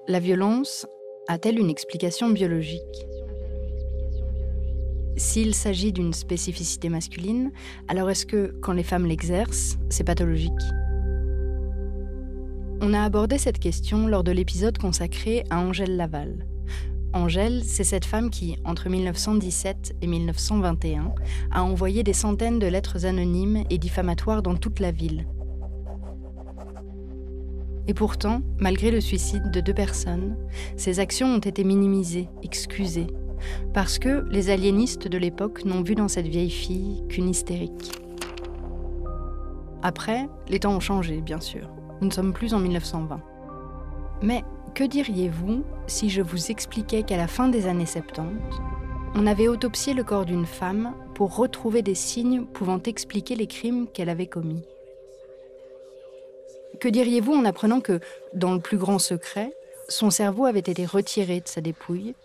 La violence a-t-elle une explication biologique ? S'il s'agit d'une spécificité masculine, alors est-ce que, quand les femmes l'exercent, c'est pathologique ? On a abordé cette question lors de l'épisode consacré à Angèle Laval. Angèle, c'est cette femme qui, entre 1917 et 1921, a envoyé des centaines de lettres anonymes et diffamatoires dans toute la ville. Et pourtant, malgré le suicide de 2 personnes, ces actions ont été minimisées, excusées, parce que les aliénistes de l'époque n'ont vu dans cette vieille fille qu'une hystérique. Après, les temps ont changé, bien sûr. Nous ne sommes plus en 1920. Mais que diriez-vous si je vous expliquais qu'à la fin des années 70, on avait autopsié le corps d'une femme pour retrouver des signes pouvant expliquer les crimes qu'elle avait commis ? Que diriez-vous en apprenant que, dans le plus grand secret, son cerveau avait été retiré de sa dépouille,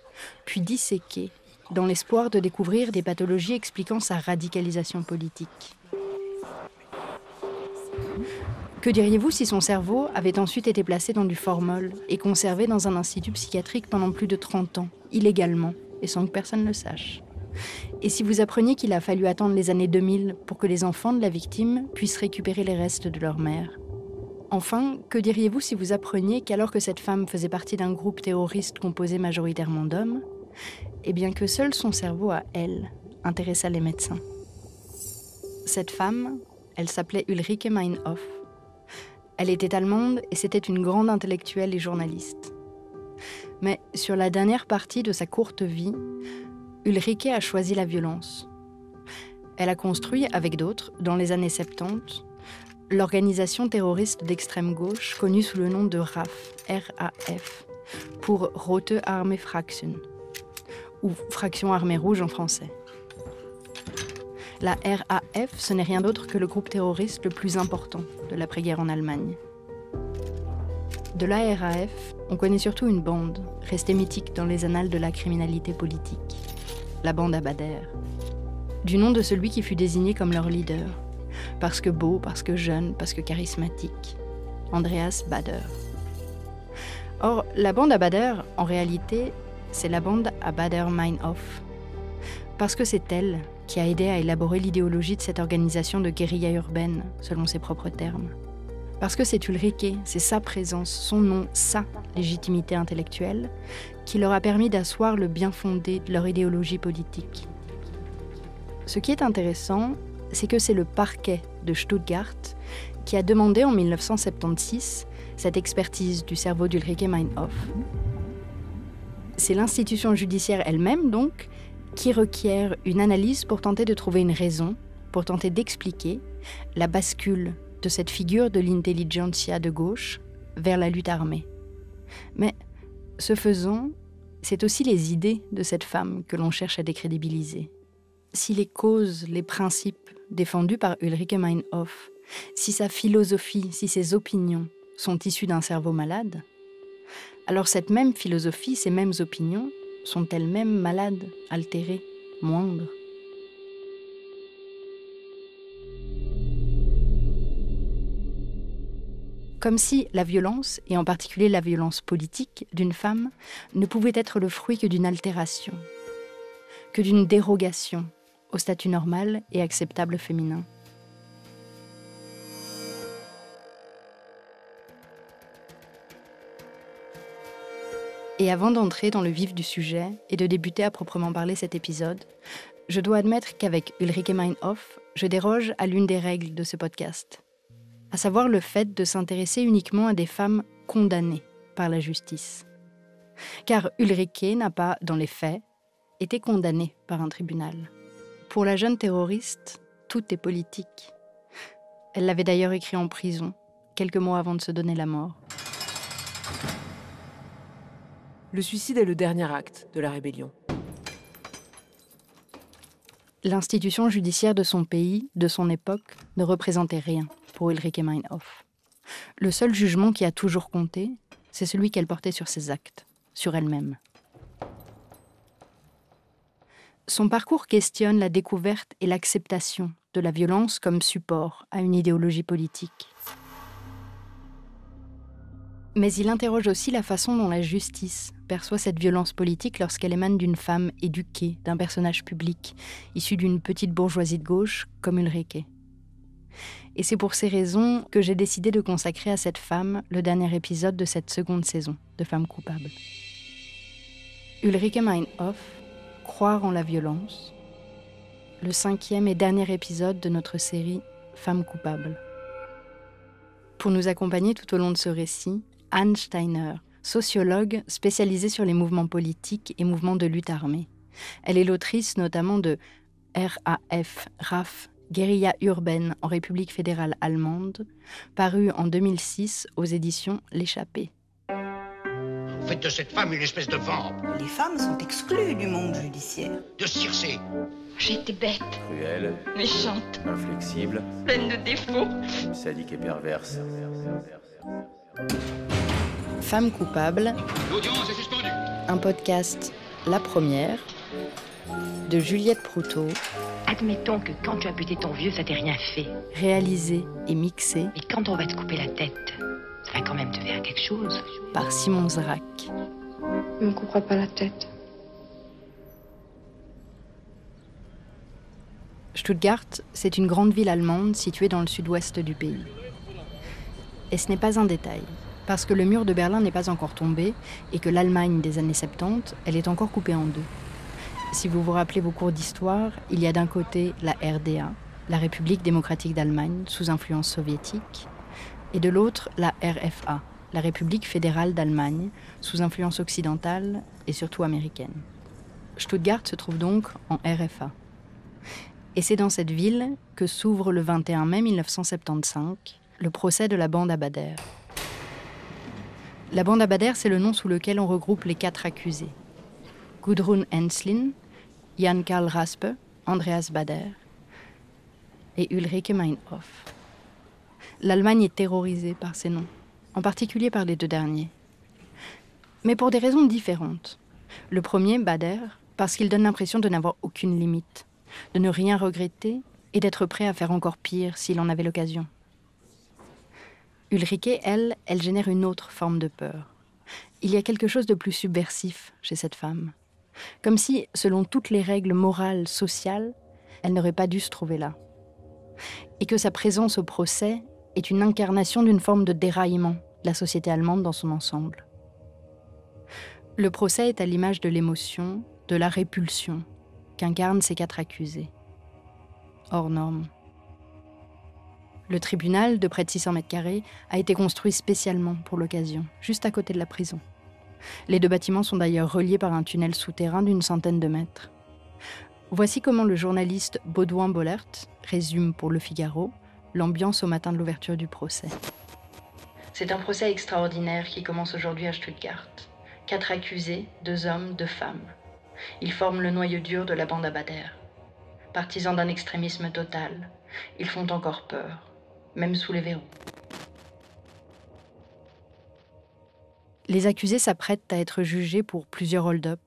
puis disséqué, dans l'espoir de découvrir des pathologies expliquant sa radicalisation politique ? Que diriez-vous si son cerveau avait ensuite été placé dans du formol et conservé dans un institut psychiatrique pendant plus de 30 ans, illégalement, et sans que personne ne le sache ? Et si vous appreniez qu'il a fallu attendre les années 2000 pour que les enfants de la victime puissent récupérer les restes de leur mère ? Enfin, que diriez-vous si vous appreniez qu'alors que cette femme faisait partie d'un groupe terroriste composé majoritairement d'hommes, eh bien que seul son cerveau à elle intéressa les médecins ? Cette femme, elle s'appelait Ulrike Meinhof. Elle était allemande et c'était une grande intellectuelle et journaliste. Mais sur la dernière partie de sa courte vie, Ulrike a choisi la violence. Elle a construit, avec d'autres, dans les années 70, l'organisation terroriste d'extrême gauche connue sous le nom de RAF, R-A-F, pour Rote Armee Fraktion, ou Fraction Armée Rouge en français. La RAF, ce n'est rien d'autre que le groupe terroriste le plus important de l'après-guerre en Allemagne. De la RAF, on connaît surtout une bande, restée mythique dans les annales de la criminalité politique, la bande à Bader, du nom de celui qui fut désigné comme leur leader, parce que beau, parce que jeune, parce que charismatique, Andreas Bader. Or, la bande à Bader, en réalité, c'est la bande à Baader-Meinhof, parce que c'est elle qui a aidé à élaborer l'idéologie de cette organisation de guérilla urbaine, selon ses propres termes. Parce que c'est Ulrike, c'est sa présence, son nom, sa légitimité intellectuelle, qui leur a permis d'asseoir le bien fondé de leur idéologie politique. Ce qui est intéressant, c'est que c'est le parquet de Stuttgart qui a demandé en 1976 cette expertise du cerveau d'Ulrike Meinhof. C'est l'institution judiciaire elle-même, donc, qui requiert une analyse pour tenter de trouver une raison, pour tenter d'expliquer la bascule de cette figure de l'intelligentsia de gauche vers la lutte armée. Mais, ce faisant, c'est aussi les idées de cette femme que l'on cherche à décrédibiliser. Si les causes, les principes défendus par Ulrike Meinhof, si sa philosophie, si ses opinions sont issues d'un cerveau malade, alors cette même philosophie, ces mêmes opinions, sont elles-mêmes malades, altérées, moindres. Comme si la violence, et en particulier la violence politique d'une femme, ne pouvait être le fruit que d'une altération, que d'une dérogation au statut normal et acceptable féminin. Et avant d'entrer dans le vif du sujet et de débuter à proprement parler cet épisode, je dois admettre qu'avec Ulrike Meinhof, je déroge à l'une des règles de ce podcast, à savoir le fait de s'intéresser uniquement à des femmes condamnées par la justice. Car Ulrike n'a pas, dans les faits, été condamnée par un tribunal. Pour la jeune terroriste, tout est politique. Elle l'avait d'ailleurs écrit en prison, quelques mois avant de se donner la mort. Le suicide est le dernier acte de la rébellion. L'institution judiciaire de son pays, de son époque, ne représentait rien pour Ulrike Meinhof. Le seul jugement qui a toujours compté, c'est celui qu'elle portait sur ses actes, sur elle-même. Son parcours questionne la découverte et l'acceptation de la violence comme support à une idéologie politique. Mais il interroge aussi la façon dont la justice perçoit cette violence politique lorsqu'elle émane d'une femme éduquée, d'un personnage public, issu d'une petite bourgeoisie de gauche comme Ulrike. Et c'est pour ces raisons que j'ai décidé de consacrer à cette femme le dernier épisode de cette seconde saison de Femmes coupables. Ulrike Meinhof, Croire en la violence, le 5e et dernier épisode de notre série Femmes coupables. Pour nous accompagner tout au long de ce récit, Anne Steiner, sociologue spécialisée sur les mouvements politiques et mouvements de lutte armée. Elle est l'autrice notamment de RAF, Guérilla urbaine en République fédérale allemande, paru en 2006 aux éditions L'Échappée. Vous faites de cette femme une espèce de vampe, Les femmes sont exclues du monde judiciaire. de Circé. J'étais bête, Cruelle, méchante, inflexible, pleine de défauts. sadique et perverse. Femmes coupables, L'audience est suspendue. un podcast La Première, de Juliette Proutot, Admettons que quand tu as buté ton vieux, ça t'est rien fait. réalisé et mixé Mais quand on va te couper la tête, ça va quand même te faire quelque chose. par Simon Zrak. Ne me coupera pas la tête. Stuttgart, c'est une grande ville allemande située dans le sud-ouest du pays. Et ce n'est pas un détail, parce que le mur de Berlin n'est pas encore tombé et que l'Allemagne des années 70, elle est encore coupée en deux. Si vous vous rappelez vos cours d'histoire, il y a d'un côté la RDA, la République démocratique d'Allemagne, sous influence soviétique, et de l'autre la RFA, la République fédérale d'Allemagne, sous influence occidentale et surtout américaine. Stuttgart se trouve donc en RFA. Et c'est dans cette ville que s'ouvre le 21 mai 1975 le procès de la bande Abader. La bande Abader, c'est le nom sous lequel on regroupe les 4 accusés. Gudrun Enslin, Jan Karl Raspe, Andreas Bader et Ulrike Meinhof. L'Allemagne est terrorisée par ces noms, en particulier par les 2 derniers. Mais pour des raisons différentes. Le premier, Bader, parce qu'il donne l'impression de n'avoir aucune limite, de ne rien regretter et d'être prêt à faire encore pire s'il en avait l'occasion. Ulrike, elle génère une autre forme de peur. Il y a quelque chose de plus subversif chez cette femme. Comme si, selon toutes les règles morales, sociales, elle n'aurait pas dû se trouver là. Et que sa présence au procès est une incarnation d'une forme de déraillement de la société allemande dans son ensemble. Le procès est à l'image de l'émotion, de la répulsion qu'incarnent ces 4 accusés. Hors norme. Le tribunal, de près de 600 mètres carrés, a été construit spécialement pour l'occasion, juste à côté de la prison. Les 2 bâtiments sont d'ailleurs reliés par un tunnel souterrain d'une centaine de mètres. Voici comment le journaliste Baudouin Bollert résume pour Le Figaro l'ambiance au matin de l'ouverture du procès. C'est un procès extraordinaire qui commence aujourd'hui à Stuttgart. 4 accusés, 2 hommes, 2 femmes. Ils forment le noyau dur de la bande Abader. Partisans d'un extrémisme total, ils font encore peur, même sous les verrous. Les accusés s'apprêtent à être jugés pour plusieurs hold-up,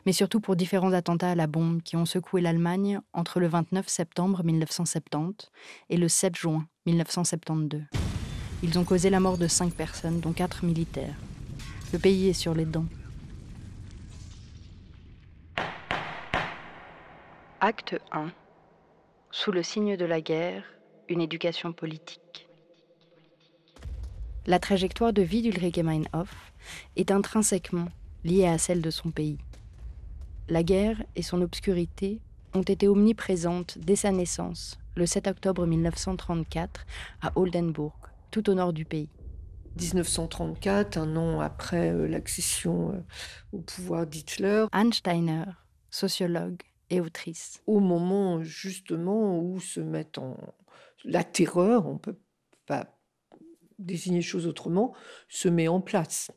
mais surtout pour différents attentats à la bombe qui ont secoué l'Allemagne entre le 29 septembre 1970 et le 7 juin 1972. Ils ont causé la mort de 5 personnes, dont 4 militaires. Le pays est sur les dents. Acte 1. Sous le signe de la guerre, une éducation politique. La trajectoire de vie d'Ulrike Meinhof est intrinsèquement liée à celle de son pays. La guerre et son obscurité ont été omniprésentes dès sa naissance, le 7 octobre 1934, à Oldenburg, tout au nord du pays. 1934, un an après l'accession au pouvoir d'Hitler. Anne Steiner, sociologue et autrice. Au moment justement où se met en... La terreur, on ne peut pas désigner les choses autrement, se met en place.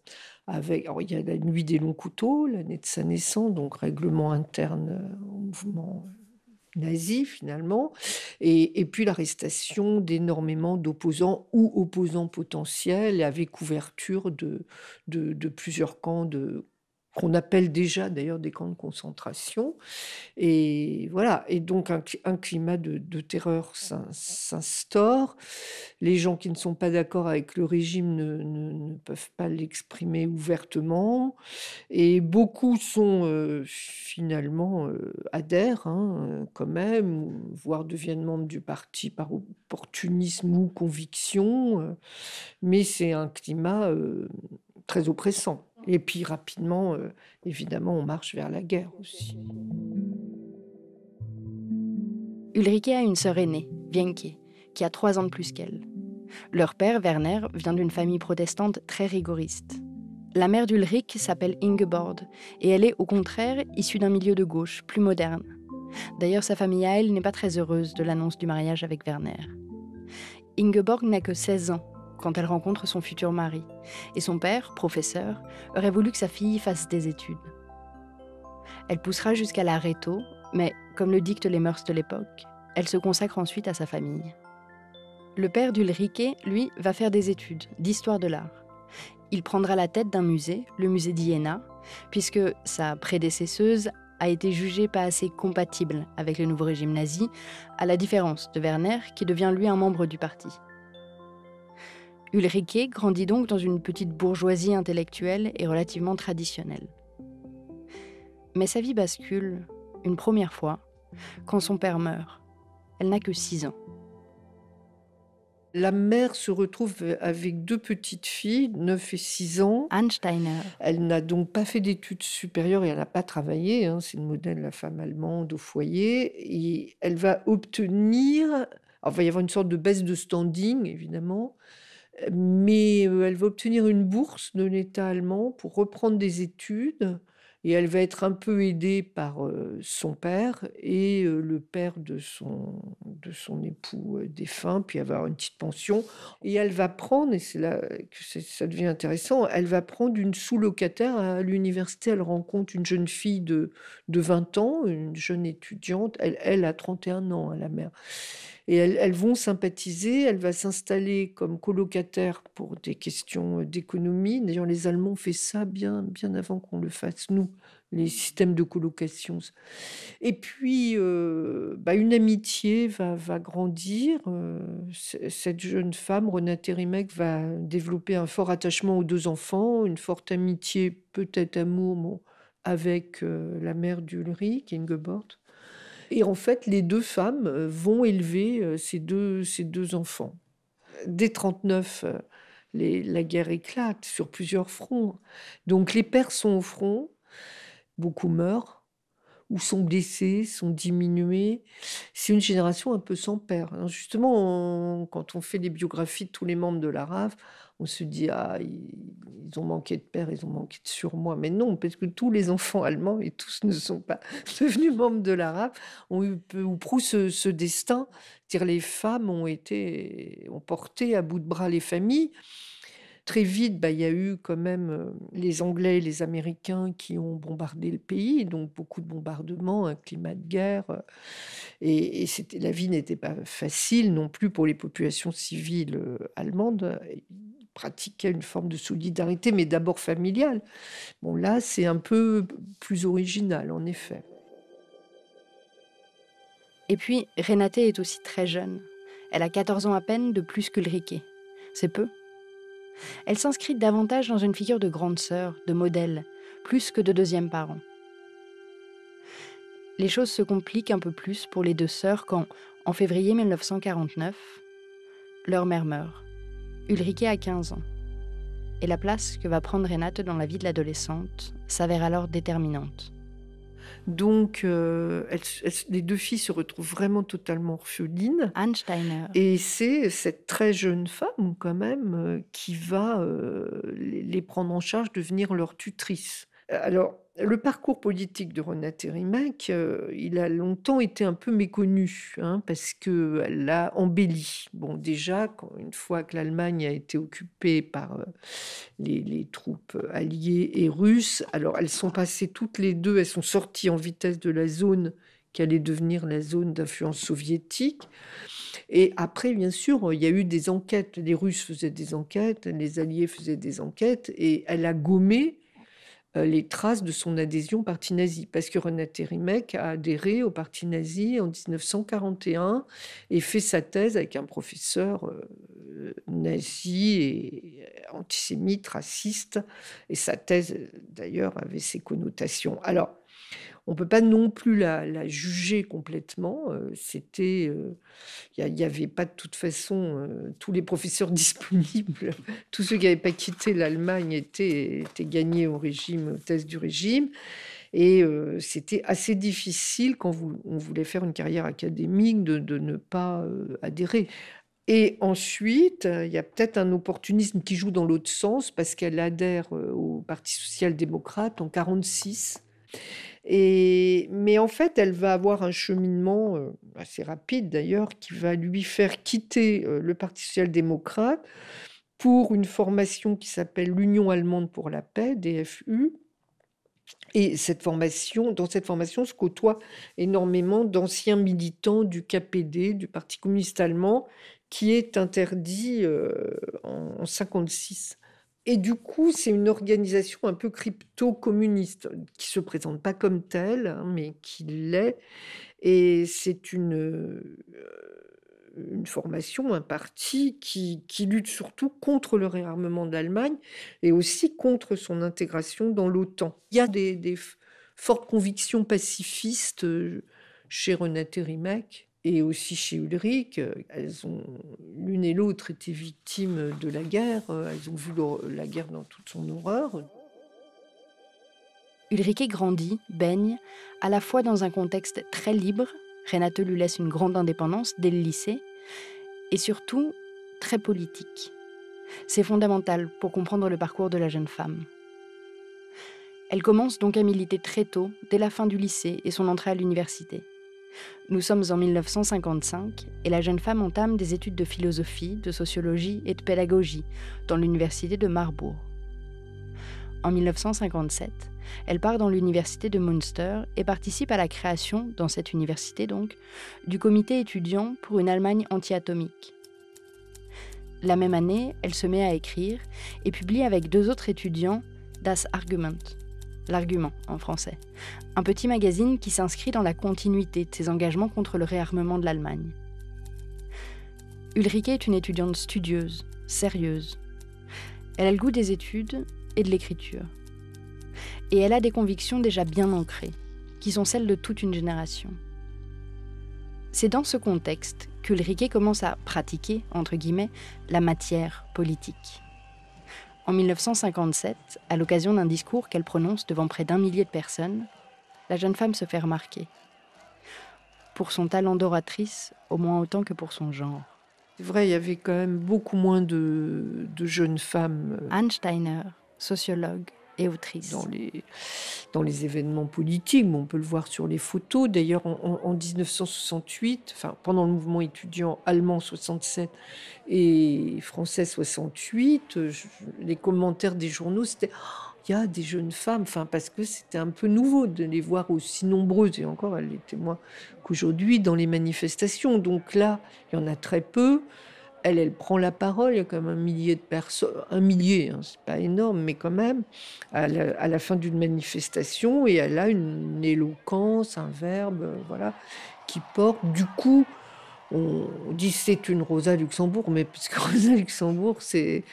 Alors, il y a la nuit des longs couteaux, l'année de sa naissance, donc règlement interne au mouvement nazi finalement, et puis l'arrestation d'énormément d'opposants ou opposants potentiels avec ouverture de plusieurs camps de qu'on appelle déjà d'ailleurs des camps de concentration. Et voilà, et donc un climat de terreur s'instaure. Les gens qui ne sont pas d'accord avec le régime ne peuvent pas l'exprimer ouvertement. Et beaucoup sont finalement adhèrent quand même, voire deviennent membres du parti par opportunisme ou conviction. Mais c'est un climat très oppressant. Et puis rapidement, évidemment, on marche vers la guerre aussi. Ulrike a une sœur aînée, Wienke, qui a 3 ans de plus qu'elle. Leur père, Werner, vient d'une famille protestante très rigoriste. La mère d'Ulrich s'appelle Ingeborg, et elle est au contraire issue d'un milieu de gauche, plus moderne. D'ailleurs, sa famille à elle n'est pas très heureuse de l'annonce du mariage avec Werner. Ingeborg n'a que 16 ans quand elle rencontre son futur mari, et son père, professeur, aurait voulu que sa fille fasse des études. Elle poussera jusqu'à la Réto, mais comme le dictent les mœurs de l'époque, elle se consacre ensuite à sa famille. Le père d'Ulrike, lui, va faire des études d'histoire de l'art. Il prendra la tête d'un musée, le musée d'Iéna, puisque sa prédécesseuse a été jugée pas assez compatible avec le nouveau régime nazi, à la différence de Werner, qui devient lui un membre du parti. Ulrike grandit donc dans une petite bourgeoisie intellectuelle et relativement traditionnelle. Mais sa vie bascule, une première fois, quand son père meurt. Elle n'a que 6 ans. La mère se retrouve avec 2 petites filles, 9 et 6 ans. Anne Steiner. Elle n'a donc pas fait d'études supérieures et elle n'a pas travaillé. C'est le modèle de la femme allemande au foyer. Et elle va obtenir... Alors, il va y avoir une sorte de baisse de standing, évidemment. Mais elle va obtenir une bourse de l'État allemand pour reprendre des études. Et elle va être un peu aidée par son père et le père de son époux défunt, puis avoir une petite pension. Et elle va prendre, et c'est là que ça devient intéressant, elle va prendre une sous-locataire à l'université. Elle rencontre une jeune fille de 20 ans, une jeune étudiante. Elle a 31 ans, la mère. Et elles vont sympathiser, elle va s'installer comme colocataire pour des questions d'économie. D'ailleurs, les Allemands ont fait ça bien avant qu'on le fasse, nous, les systèmes de colocation. Et puis, une amitié va grandir. Cette jeune femme, Renate Rimek, va développer un fort attachement aux 2 enfants, une forte amitié, peut-être amour, avec la mère d'Ulrich, Ingeborg. Et en fait, les 2 femmes vont élever ces deux enfants. Dès 1939, la guerre éclate sur plusieurs fronts. Donc les pères sont au front, beaucoup meurent, ou sont blessés, sont diminués. C'est une génération un peu sans père. Alors justement, quand on fait les biographies de tous les membres de la RAF, on se dit « Ah, ils ont manqué de père, ils ont manqué de surmoi ». Mais non, parce que tous les enfants allemands, et tous ne sont pas devenus membres de la RAF, ont eu peu ou prou ce destin. C'est-à-dire les femmes ont porté à bout de bras les familles. Très vite, il y a eu quand même les Anglais et les Américains qui ont bombardé le pays, donc beaucoup de bombardements, un climat de guerre. Et la vie n'était pas facile non plus pour les populations civiles allemandes. Ils pratiquaient une forme de solidarité, mais d'abord familiale. Bon, là, c'est un peu plus original, en effet. Et puis, Renate est aussi très jeune. Elle a 14 ans à peine de plus qu'Ulrike. C'est peu. Elle s'inscrit davantage dans une figure de grande sœur, de modèle, plus que de deuxième parent. Les choses se compliquent un peu plus pour les 2 sœurs quand, en février 1949, leur mère meurt. Ulrike a 15 ans. Et la place que va prendre Renate dans la vie de l'adolescente s'avère alors déterminante. Donc, les 2 filles se retrouvent vraiment totalement orphelines. Anne Steiner. Et c'est cette très jeune femme, quand même, qui va les prendre en charge, devenir leur tutrice. Alors, le parcours politique de Renate Rimek, il a longtemps été un peu méconnu, parce qu'elle l'a embelli. Bon, déjà, une fois que l'Allemagne a été occupée par les troupes alliées et russes, alors elles sont passées toutes les 2, elles sont sorties en vitesse de la zone qui allait devenir la zone d'influence soviétique. Et après, bien sûr, il y a eu des enquêtes. Les Russes faisaient des enquêtes, les Alliés faisaient des enquêtes, et elle a gommé les traces de son adhésion au parti nazi. Parce que Renate Rimec a adhéré au parti nazi en 1941 et fait sa thèse avec un professeur nazi et antisémite, raciste. Et sa thèse, d'ailleurs, avait ses connotations. Alors, on ne peut pas non plus la juger complètement. Il n'y avait pas de toute façon tous les professeurs disponibles. Tous ceux qui n'avaient pas quitté l'Allemagne étaient gagnés au régime, aux thèses du régime. Et c'était assez difficile quand on voulait faire une carrière académique de ne pas adhérer. Et ensuite, il y a peut-être un opportunisme qui joue dans l'autre sens parce qu'elle adhère au Parti social-démocrate en 1946. Mais en fait, elle va avoir un cheminement assez rapide d'ailleurs qui va lui faire quitter le Parti social-démocrate pour une formation qui s'appelle l'Union allemande pour la paix, DFU. Et dans cette formation se côtoient énormément d'anciens militants du KPD, du Parti communiste allemand, qui est interdit en 1956. Et du coup, c'est une organisation un peu crypto-communiste, qui ne se présente pas comme telle, hein, mais qui l'est. Et c'est une formation, un parti qui lutte surtout contre le réarmement de l'Allemagne et aussi contre son intégration dans l'OTAN. Il y a des fortes convictions pacifistes chez Renate Rimec et aussi chez Ulrich. Elles ont l'une et l'autre été victimes de la guerre. Elles ont vu la guerre dans toute son horreur. Ulrike grandit, baigne, à la fois dans un contexte très libre, Renate lui laisse une grande indépendance dès le lycée, et surtout très politique. C'est fondamental pour comprendre le parcours de la jeune femme. Elle commence donc à militer très tôt, dès la fin du lycée et son entrée à l'université. Nous sommes en 1955 et la jeune femme entame des études de philosophie, de sociologie et de pédagogie dans l'université de Marbourg. En 1957, elle part dans l'université de Münster et participe à la création, dans cette université donc, du comité étudiant pour une Allemagne anti-atomique. La même année, elle se met à écrire et publie avec 2 autres étudiants Das Argument, l'argument en français, un petit magazine qui s'inscrit dans la continuité de ses engagements contre le réarmement de l'Allemagne. Ulrike est une étudiante studieuse, sérieuse. Elle a le goût des études et de l'écriture. Et elle a des convictions déjà bien ancrées, qui sont celles de toute une génération. C'est dans ce contexte qu'Ulrike commence à pratiquer, entre guillemets, la matière politique. En 1957, à l'occasion d'un discours qu'elle prononce devant près d'1 millier de personnes, la jeune femme se fait remarquer. Pour son talent d'oratrice, au moins autant que pour son genre. C'est vrai, il y avait quand même beaucoup moins de jeunes femmes. Anne Steiner, sociologue et autrice. Dans les événements politiques, on peut le voir sur les photos. D'ailleurs, en 1968, pendant le mouvement étudiant allemand 67 et français 68, les commentaires des journaux, c'était « il y a des jeunes femmes », parce que c'était un peu nouveau de les voir aussi nombreuses, et encore, elles étaient moins qu'aujourd'hui, dans les manifestations. Donc là, il y en a très peu. Elle prend la parole, il y a quand même 1 millier de personnes, 1 millier, hein, c'est pas énorme, mais quand même, à la fin d'une manifestation, et elle a une éloquence, un verbe, voilà, qui porte. Du coup, on dit c'est une Rosa Luxembourg, mais puisque Rosa Luxembourg, c'est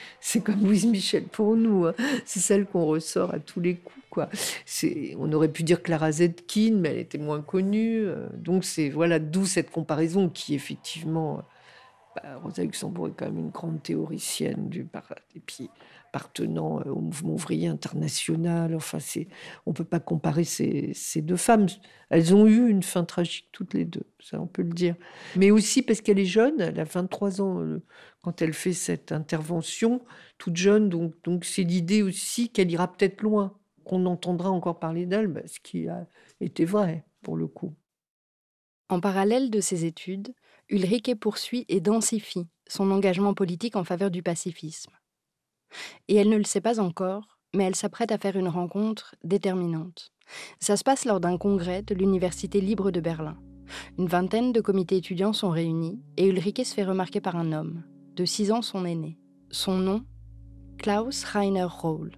comme Louise Michel pour nous, hein. C'est celle qu'on ressort à tous les coups, quoi. On aurait pu dire Clara Zetkin, mais elle était moins connue. Donc voilà, d'où cette comparaison qui effectivement... Rosa Luxembourg est quand même une grande théoricienne et puis appartenant au mouvement ouvrier international. On ne peut pas comparer ces 2 femmes. Elles ont eu une fin tragique toutes les 2, ça on peut le dire. Mais aussi parce qu'elle est jeune, elle a 23 ans quand elle fait cette intervention, toute jeune. Donc c'est l'idée aussi qu'elle ira peut-être loin, qu'on entendra encore parler d'elle, ce qui a été vrai pour le coup. En parallèle de ses études, Ulrike poursuit et densifie son engagement politique en faveur du pacifisme. Et elle ne le sait pas encore, mais elle s'apprête à faire une rencontre déterminante. Ça se passe lors d'un congrès de l'Université libre de Berlin. Une vingtaine de comités étudiants sont réunis et Ulrike se fait remarquer par un homme, de 6 ans son aîné. Son nom, Klaus Rainer Rohl.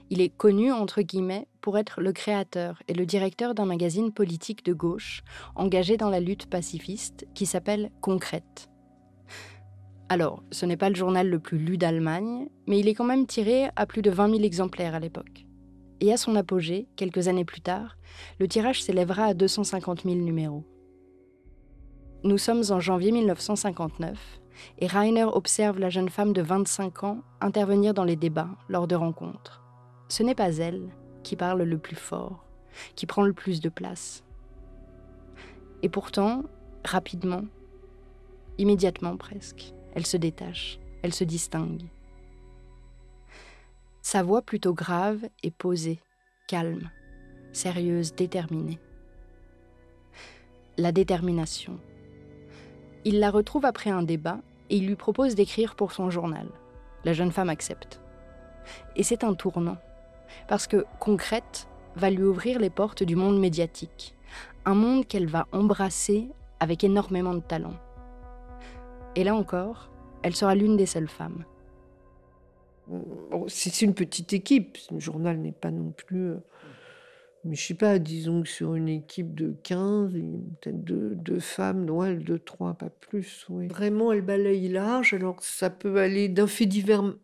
Il est connu, entre guillemets, pour être le créateur et le directeur d'un magazine politique de gauche engagé dans la lutte pacifiste qui s'appelle Concrète. Alors, ce n'est pas le journal le plus lu d'Allemagne, mais il est quand même tiré à plus de 20 000 exemplaires à l'époque. Et à son apogée, quelques années plus tard, le tirage s'élèvera à 250 000 numéros. Nous sommes en janvier 1959 et Rainer observe la jeune femme de 25 ans intervenir dans les débats lors de rencontres. Ce n'est pas elle qui parle le plus fort, qui prend le plus de place. Et pourtant, rapidement, immédiatement presque, elle se détache, elle se distingue. Sa voix plutôt grave et posée, calme, sérieuse, déterminée. La détermination. Il la retrouve après un débat et il lui propose d'écrire pour son journal. La jeune femme accepte. Et c'est un tournant, parce que Concrète va lui ouvrir les portes du monde médiatique, un monde qu'elle va embrasser avec énormément de talent. Et là encore, elle sera l'une des seules femmes. C'est une petite équipe, le journal n'est pas non plus... Mais je sais pas, disons que sur une équipe de 15, il y a peut-être deux femmes, non, elle 2, 3, pas plus. Oui. Vraiment, elle balaye large, alors ça peut aller d'un fait divers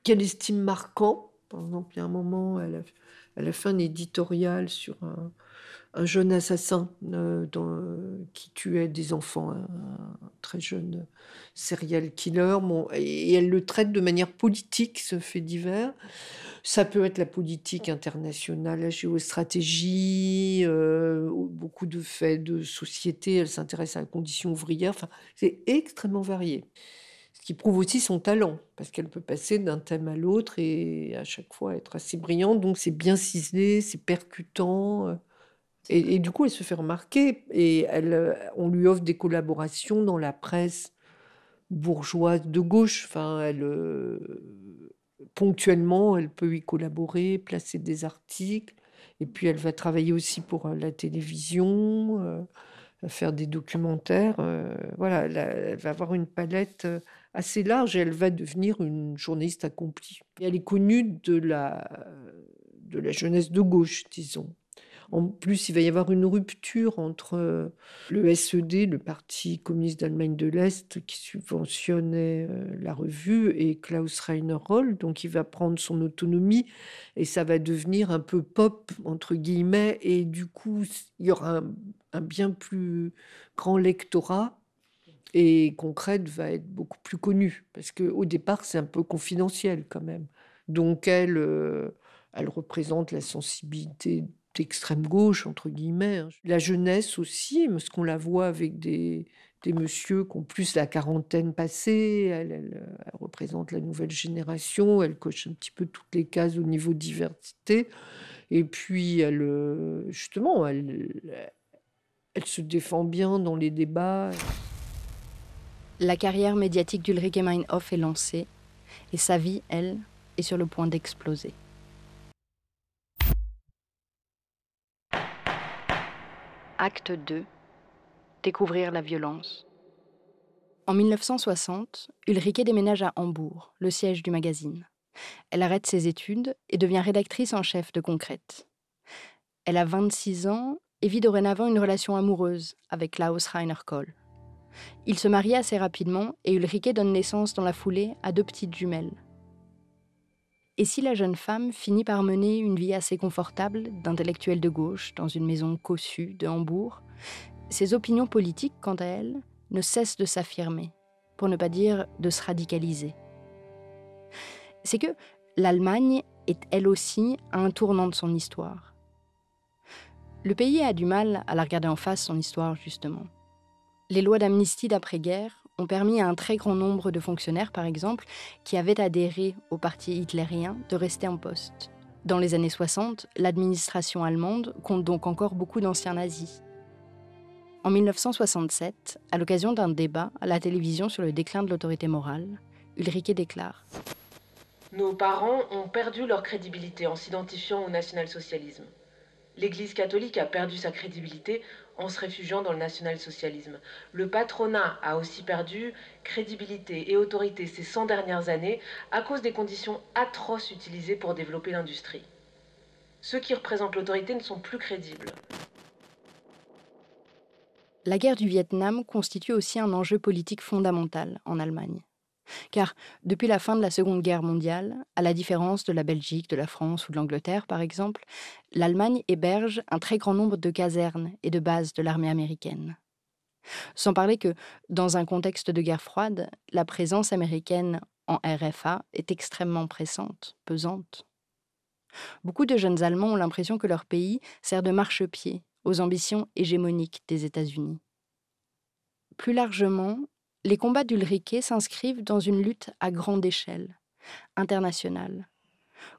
qu'elle estime marquant. Par exemple, il y a un moment, elle a fait un éditorial sur un jeune assassin qui tuait des enfants, un très jeune serial killer. Bon, et elle le traite de manière politique, ce fait divers. Ça peut être la politique internationale, la géostratégie, beaucoup de faits de société. Elle s'intéresse à la condition ouvrière. Enfin, c'est extrêmement varié. Ce qui prouve aussi son talent, parce qu'elle peut passer d'un thème à l'autre et à chaque fois être assez brillante. Donc c'est bien ciselé, c'est percutant. Et du coup, elle se fait remarquer. Et on lui offre des collaborations dans la presse bourgeoise de gauche. Enfin, ponctuellement, elle peut y collaborer, placer des articles. Et puis, elle va travailler aussi pour la télévision, faire des documentaires. Voilà, elle va avoir une palette assez large et elle va devenir une journaliste accomplie. Et elle est connue de la jeunesse de gauche, disons. En plus, il va y avoir une rupture entre le SED, le Parti communiste d'Allemagne de l'Est, qui subventionnait la revue, et Klaus Rainer Roll. Donc, il va prendre son autonomie et ça va devenir un peu pop, entre guillemets. Et du coup, il y aura un bien plus grand lectorat. Et Concrète va être beaucoup plus connue, parce qu'au départ, c'est un peu confidentiel quand même. Donc, elle représente la sensibilité d'extrême gauche, entre guillemets. La jeunesse aussi, parce qu'on la voit avec des messieurs qui ont plus la quarantaine passée. Elle représente la nouvelle génération, elle coche un petit peu toutes les cases au niveau diversité. Et puis, justement, elle se défend bien dans les débats. La carrière médiatique d'Ulrike Meinhof est lancée et sa vie, elle, est sur le point d'exploser. Acte 2. Découvrir la violence. En 1960, Ulrike déménage à Hambourg, le siège du magazine. Elle arrête ses études et devient rédactrice en chef de Concrète. Elle a 26 ans et vit dorénavant une relation amoureuse avec Klaus Rainer Roll. Ils se marient assez rapidement et Ulrike donne naissance dans la foulée à 2 petites jumelles. Et si la jeune femme finit par mener une vie assez confortable d'intellectuelle de gauche dans une maison cossue de Hambourg, ses opinions politiques, quant à elles, ne cessent de s'affirmer, pour ne pas dire de se radicaliser. C'est que l'Allemagne est elle aussi à un tournant de son histoire. Le pays a du mal à la regarder en face, son histoire, justement. Les lois d'amnistie d'après-guerre ont permis à un très grand nombre de fonctionnaires, par exemple, qui avaient adhéré au parti hitlérien, de rester en poste. Dans les années 60, l'administration allemande compte donc encore beaucoup d'anciens nazis. En 1967, à l'occasion d'un débat à la télévision sur le déclin de l'autorité morale, Ulrike déclare « Nos parents ont perdu leur crédibilité en s'identifiant au national-socialisme. L'Église catholique a perdu sa crédibilité en se réfugiant dans le national-socialisme. Le patronat a aussi perdu crédibilité et autorité ces 100 dernières années à cause des conditions atroces utilisées pour développer l'industrie. Ceux qui représentent l'autorité ne sont plus crédibles. La guerre du Vietnam constitue aussi un enjeu politique fondamental en Allemagne. Car depuis la fin de la Seconde Guerre mondiale, à la différence de la Belgique, de la France ou de l'Angleterre par exemple, l'Allemagne héberge un très grand nombre de casernes et de bases de l'armée américaine. Sans parler que, dans un contexte de guerre froide, la présence américaine en RFA est extrêmement pressante, pesante. Beaucoup de jeunes Allemands ont l'impression que leur pays sert de marchepied aux ambitions hégémoniques des États-Unis. Plus largement, les combats d'Ulrike s'inscrivent dans une lutte à grande échelle, internationale,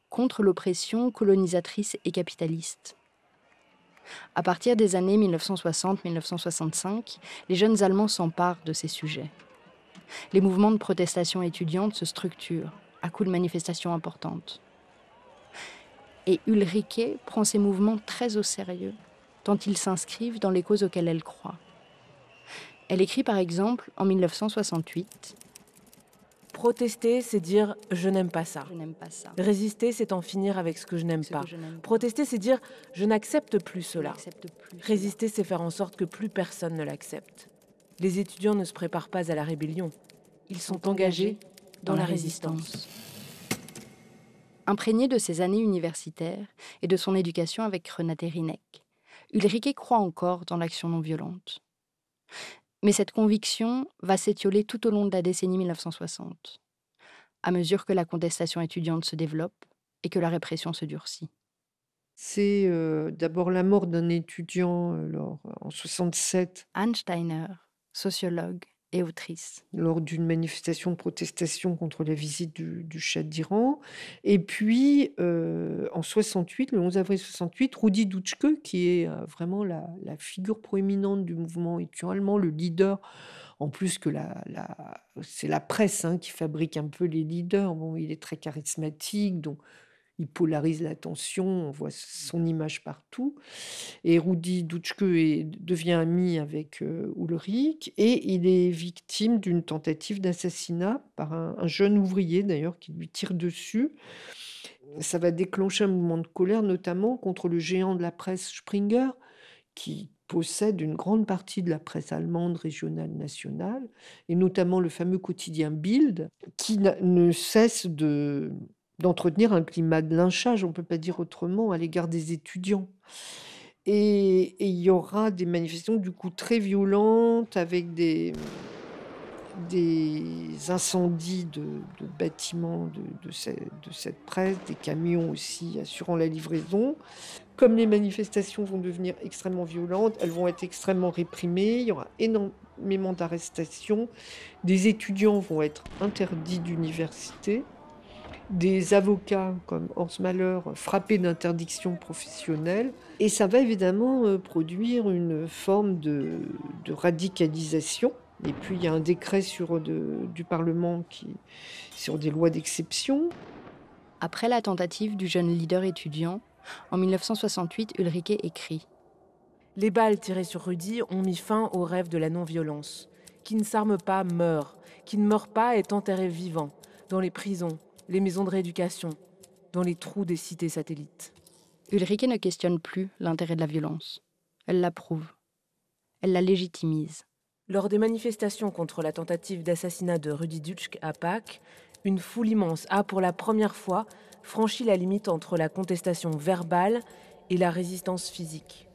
contre l'oppression colonisatrice et capitaliste. À partir des années 1960-1965, les jeunes Allemands s'emparent de ces sujets. Les mouvements de protestation étudiante se structurent, à coups de manifestations importantes. Et Ulrike prend ces mouvements très au sérieux, tant ils s'inscrivent dans les causes auxquelles elle croit. Elle écrit par exemple en 1968 « Protester, c'est dire « je n'aime pas ça ». Je n'aime pas ça. Résister, c'est en finir avec ce que je n'aime pas. Protester, c'est dire « je n'accepte plus cela ». Résister, c'est faire en sorte que plus personne ne l'accepte. Les étudiants ne se préparent pas à la rébellion. Ils sont engagés dans la résistance. Imprégnée de ses années universitaires et de son éducation avec Renate Rinnek, Ulrike croit encore dans l'action non violente. Mais cette conviction va s'étioler tout au long de la décennie 1960, à mesure que la contestation étudiante se développe et que la répression se durcit. C'est d'abord la mort d'un étudiant en 67. Anne Steiner, sociologue et autrice. Lors d'une manifestation de protestation contre la visite du Shah d'Iran. Et puis, en 68, le 11 avril 68, Rudi Dutschke, qui est vraiment la figure proéminente du mouvement étudiant allemand, le leader, en plus que c'est la presse qui fabrique un peu les leaders. Bon, il est très charismatique, donc il polarise l'attention, on voit son image partout. Et Rudi Dutschke devient ami avec Ulrich et il est victime d'une tentative d'assassinat par un jeune ouvrier d'ailleurs qui lui tire dessus. Ça va déclencher un mouvement de colère, notamment contre le géant de la presse Springer, qui possède une grande partie de la presse allemande, régionale, nationale, et notamment le fameux quotidien Bild, qui ne cesse d'entretenir un climat de lynchage, on ne peut pas dire autrement, à l'égard des étudiants. Et il y aura des manifestations du coup très violentes avec des incendies de bâtiments de cette presse, des camions aussi assurant la livraison. Comme les manifestations vont devenir extrêmement violentes, elles vont être extrêmement réprimées, il y aura énormément d'arrestations, des étudiants vont être interdits d'université. Des avocats comme Horst Mahler frappés d'interdiction professionnelle. Et ça va évidemment produire une forme de radicalisation. Et puis il y a un décret du Parlement sur des lois d'exception. Après la tentative du jeune leader étudiant, en 1968, Ulrike écrit « Les balles tirées sur Rudi ont mis fin au rêve de la non-violence. Qui ne s'arme pas meurt. Qui ne meurt pas est enterré vivant, dans les prisons, les maisons de rééducation, dans les trous des cités satellites. » Ulrike ne questionne plus l'intérêt de la violence. Elle l'approuve. Elle la légitimise. Lors des manifestations contre la tentative d'assassinat de Rudi Dutschke à Pâques, une foule immense a, pour la première fois, franchi la limite entre la contestation verbale et la résistance physique.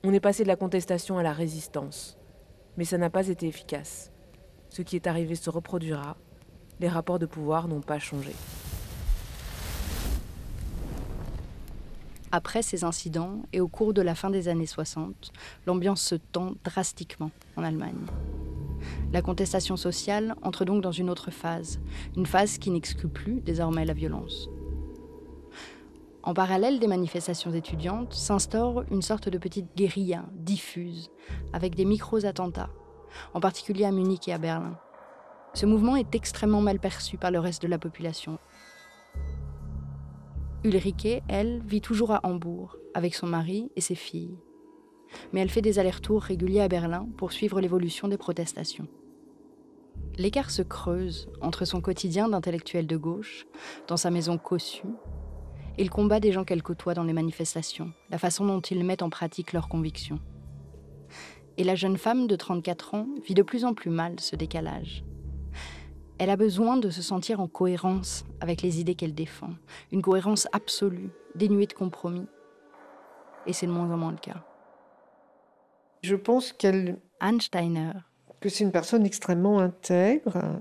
On est passé de la contestation à la résistance. Mais ça n'a pas été efficace. Ce qui est arrivé se reproduira. Les rapports de pouvoir n'ont pas changé. Après ces incidents et au cours de la fin des années 60, l'ambiance se tend drastiquement en Allemagne. La contestation sociale entre donc dans une autre phase, une phase qui n'exclut plus désormais la violence. En parallèle des manifestations étudiantes, s'instaure une sorte de petite guérilla diffuse, avec des micros-attentats, en particulier à Munich et à Berlin. Ce mouvement est extrêmement mal perçu par le reste de la population. Ulrike, elle, vit toujours à Hambourg, avec son mari et ses filles. Mais elle fait des allers-retours réguliers à Berlin pour suivre l'évolution des protestations. L'écart se creuse entre son quotidien d'intellectuelle de gauche, dans sa maison cossue, et le combat des gens qu'elle côtoie dans les manifestations, la façon dont ils mettent en pratique leurs convictions. Et la jeune femme de 34 ans vit de plus en plus mal ce décalage. Elle a besoin de se sentir en cohérence avec les idées qu'elle défend, une cohérence absolue, dénuée de compromis. Et c'est de moins en moins le cas. Je pense Anne Steiner. que c'est une personne extrêmement intègre,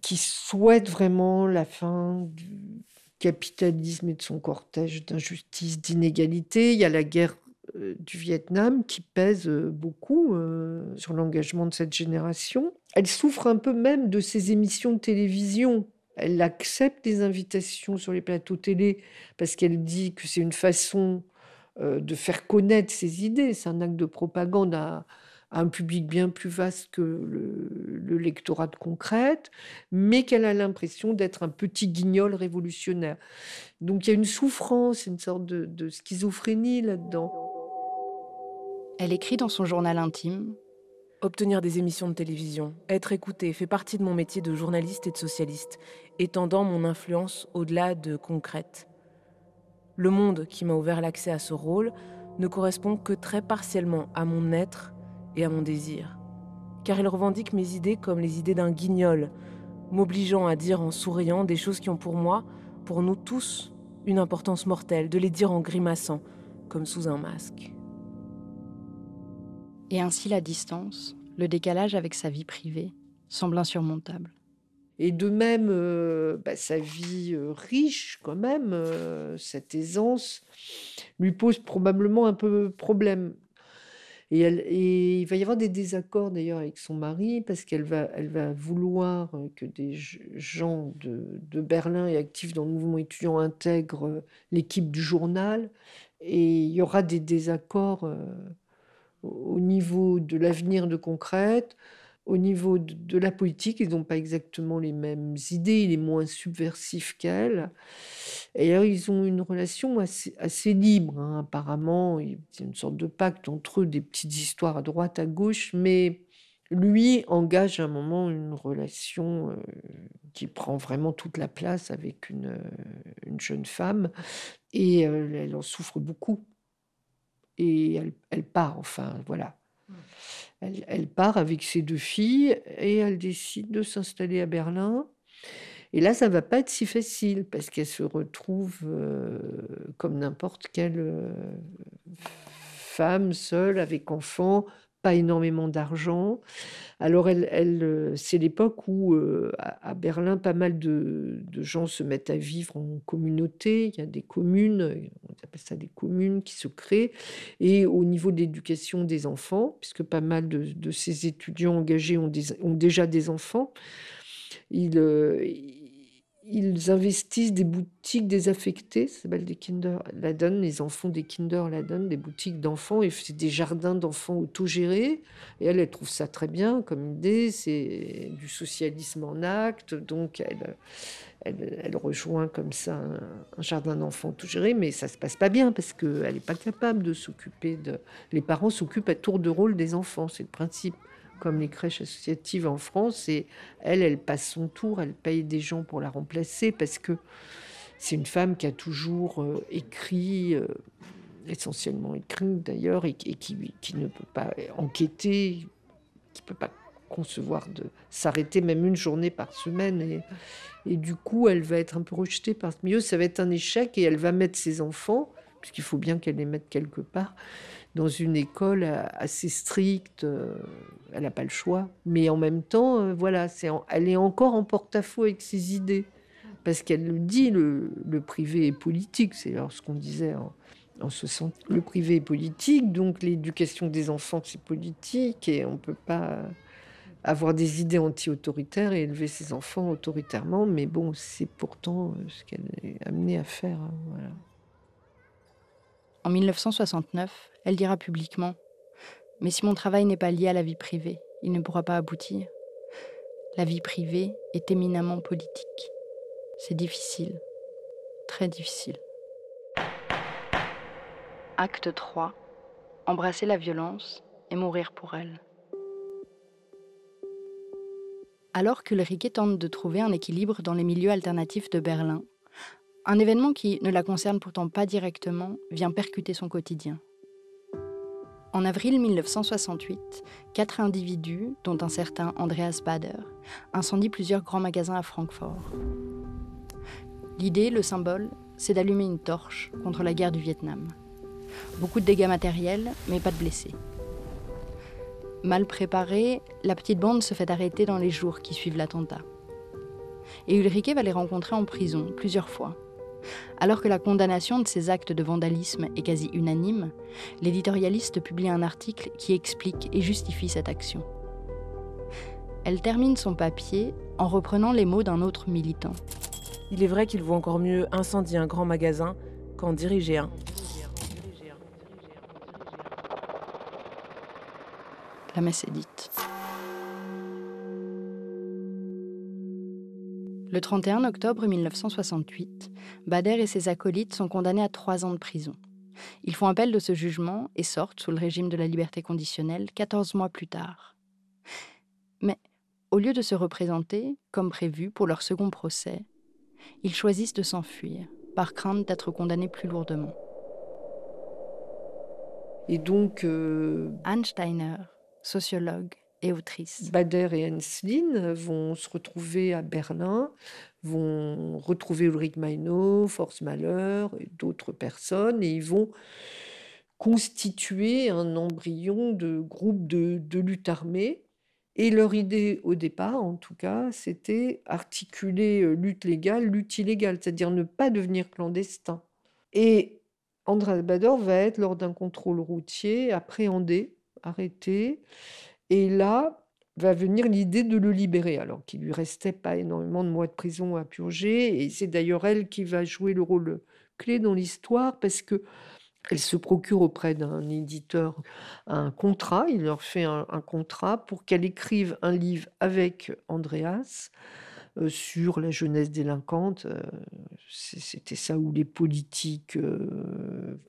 qui souhaite vraiment la fin du capitalisme et de son cortège d'injustice, d'inégalité. Il y a la guerre du Vietnam qui pèse beaucoup sur l'engagement de cette génération. Elle souffre un peu même de ces émissions de télévision. Elle accepte des invitations sur les plateaux télé parce qu'elle dit que c'est une façon de faire connaître ses idées. C'est un acte de propagande à un public bien plus vaste que le lectorat de Concrète, mais qu'elle a l'impression d'être un petit guignol révolutionnaire. Donc il y a une souffrance, une sorte de schizophrénie là-dedans. Elle écrit dans son journal intime: Obtenir des émissions de télévision, être écoutée, fait partie de mon métier de journaliste et de socialiste, étendant mon influence au-delà de Concrète. Le monde qui m'a ouvert l'accès à ce rôle ne correspond que très partiellement à mon être et à mon désir, car il revendique mes idées comme les idées d'un guignol, m'obligeant à dire en souriant des choses qui ont pour moi, pour nous tous, une importance mortelle, de les dire en grimaçant, comme sous un masque. Et ainsi la distance, le décalage avec sa vie privée, semble insurmontable. Et de même, sa vie riche, quand même, cette aisance, lui pose probablement un peu problème. Et il va y avoir des désaccords d'ailleurs avec son mari, parce qu'elle va vouloir que des gens de Berlin et actifs dans le mouvement étudiant intègrent l'équipe du journal. Et il y aura des désaccords au niveau de l'avenir de Concrète. Au niveau de la politique, ils n'ont pas exactement les mêmes idées, il est moins subversif qu'elle. Et alors, ils ont une relation assez libre, hein. Apparemment, c'est une sorte de pacte entre eux, des petites histoires à droite, à gauche, mais lui engage à un moment une relation qui prend vraiment toute la place avec une jeune femme, et elle en souffre beaucoup. Et elle part, enfin, voilà. Elle part avec ses 2 filles et elle décide de s'installer à Berlin. Et là, ça va pas être si facile parce qu'elle se retrouve comme n'importe quelle femme seule avec enfants, pas énormément d'argent. Alors, c'est l'époque où à Berlin, pas mal de gens se mettent à vivre en communauté. Il y a des communes, on appelle ça des communes qui se créent. Et au niveau de l'éducation des enfants, puisque pas mal de ces étudiants engagés ont déjà des enfants, ils investissent des boutiques désaffectées, ça s'appelle des Kinderladen, les enfants des Kinderladen, des boutiques d'enfants, et c'est des jardins d'enfants autogérés. Et elle trouve ça très bien comme idée, c'est du socialisme en acte, donc elle rejoint comme ça un jardin d'enfants autogéré, mais ça se passe pas bien parce qu'elle n'est pas capable de s'occuper Les parents s'occupent à tour de rôle des enfants, c'est le principe. Comme les crèches associatives en France, et elle passe son tour, elle paye des gens pour la remplacer, parce que c'est une femme qui a toujours écrit, essentiellement écrit d'ailleurs, et qui ne peut pas enquêter, qui ne peut pas concevoir de s'arrêter même une journée par semaine, et du coup elle va être un peu rejetée par ce milieu, ça va être un échec, et elle va mettre ses enfants, puisqu'il faut bien qu'elle les mette quelque part, dans une école assez stricte, elle n'a pas le choix. Mais en même temps, voilà, elle est encore en porte-à-faux avec ses idées. Parce qu'elle le dit, le privé est politique, c'est ce qu'on disait en ce sens. Le privé est politique, donc l'éducation des enfants, c'est politique, et on ne peut pas avoir des idées anti-autoritaires et élever ses enfants autoritairement. Mais bon, c'est pourtant ce qu'elle est amenée à faire. Hein, voilà. En 1969, elle dira publiquement: « Mais si mon travail n'est pas lié à la vie privée, il ne pourra pas aboutir. La vie privée est éminemment politique. C'est difficile, très difficile. » Acte 3. Embrasser la violence et mourir pour elle. Alors qu'Ulrike tente de trouver un équilibre dans les milieux alternatifs de Berlin, un événement qui ne la concerne pourtant pas directement vient percuter son quotidien. En avril 1968, 4 individus, dont un certain Andreas Bader, incendient plusieurs grands magasins à Francfort. L'idée, le symbole, c'est d'allumer une torche contre la guerre du Vietnam. Beaucoup de dégâts matériels, mais pas de blessés. Mal préparée, la petite bande se fait arrêter dans les jours qui suivent l'attentat. Et Ulrike va les rencontrer en prison plusieurs fois. Alors que la condamnation de ces actes de vandalisme est quasi unanime, l'éditorialiste publie un article qui explique et justifie cette action. Elle termine son papier en reprenant les mots d'un autre militant. Il est vrai qu'il vaut encore mieux incendier un grand magasin qu'en diriger un. La messe est dite. Le 31 octobre 1968, Bader et ses acolytes sont condamnés à 3 ans de prison. Ils font appel de ce jugement et sortent, sous le régime de la liberté conditionnelle, 14 mois plus tard. Mais au lieu de se représenter, comme prévu pour leur second procès, ils choisissent de s'enfuir, par crainte d'être condamnés plus lourdement. Et donc, Anne Steiner, sociologue et autrice. Bader et Henslin vont se retrouver à Berlin, vont retrouver Ulrich Meinhof, Horst Mahler et d'autres personnes, et ils vont constituer un embryon de groupe de lutte armée. Et leur idée au départ, en tout cas, c'était articuler lutte légale, lutte illégale, c'est-à-dire ne pas devenir clandestin. Et Andreas Bader va être, lors d'un contrôle routier, appréhendé, arrêté. Et là, va venir l'idée de le libérer, alors qu'il lui restait pas énormément de mois de prison à purger. Et c'est d'ailleurs elle qui va jouer le rôle clé dans l'histoire, parce que elle se procure auprès d'un éditeur un contrat. Il leur fait un contrat pour qu'elle écrive un livre avec Andreas sur la jeunesse délinquante. C'était ça, ou les politiques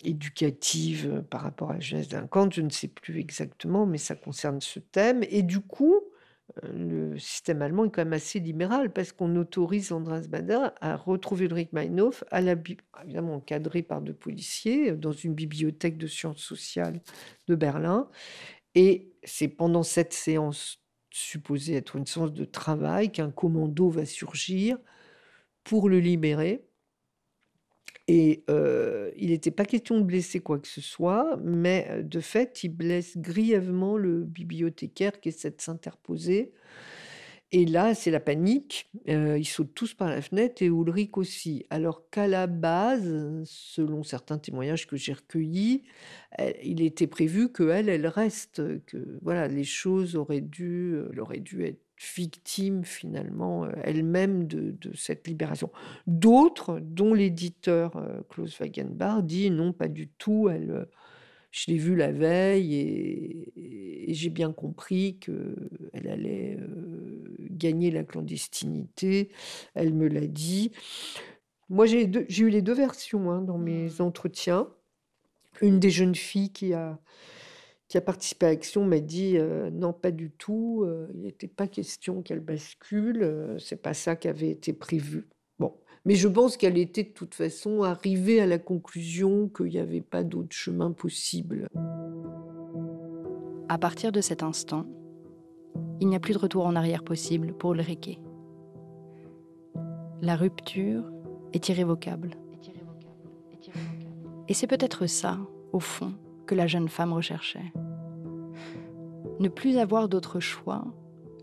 éducatives par rapport à la jeunesse délinquante, je ne sais plus exactement, mais ça concerne ce thème. Et du coup, le système allemand est quand même assez libéral, parce qu'on autorise Andreas Bader à retrouver Ulrich Meinhof, évidemment encadré par 2 policiers, dans une bibliothèque de sciences sociales de Berlin. Et c'est pendant cette séance, supposée être une séance de travail, qu'un commando va surgir pour le libérer. Et il n'était pas question de blesser quoi que ce soit, mais de fait, il blesse grièvement le bibliothécaire qui essaie de s'interposer. Et là, c'est la panique. Ils sautent tous par la fenêtre, et Ulrich aussi. Alors qu'à la base, selon certains témoignages que j'ai recueillis, il était prévu qu'elle reste, que voilà, les choses elle aurait dû être victime finalement elle-même de cette libération. D'autres, dont l'éditeur Klaus Wagenbach, dit non, pas du tout. Je l'ai vue la veille et j'ai bien compris qu'elle allait gagner la clandestinité. Elle me l'a dit. Moi, j'ai eu les 2 versions dans mes entretiens. Une des jeunes filles qui a participé à l'action m'a dit non, pas du tout, il n'était pas question qu'elle bascule, c'est pas ça qui avait été prévu. Bon, mais je pense qu'elle était de toute façon arrivée à la conclusion qu'il n'y avait pas d'autre chemin possible. À partir de cet instant, il n'y a plus de retour en arrière possible pour Ulrike. La rupture est irrévocable. Et c'est peut-être ça, au fond, que la jeune femme recherchait. Ne plus avoir d'autre choix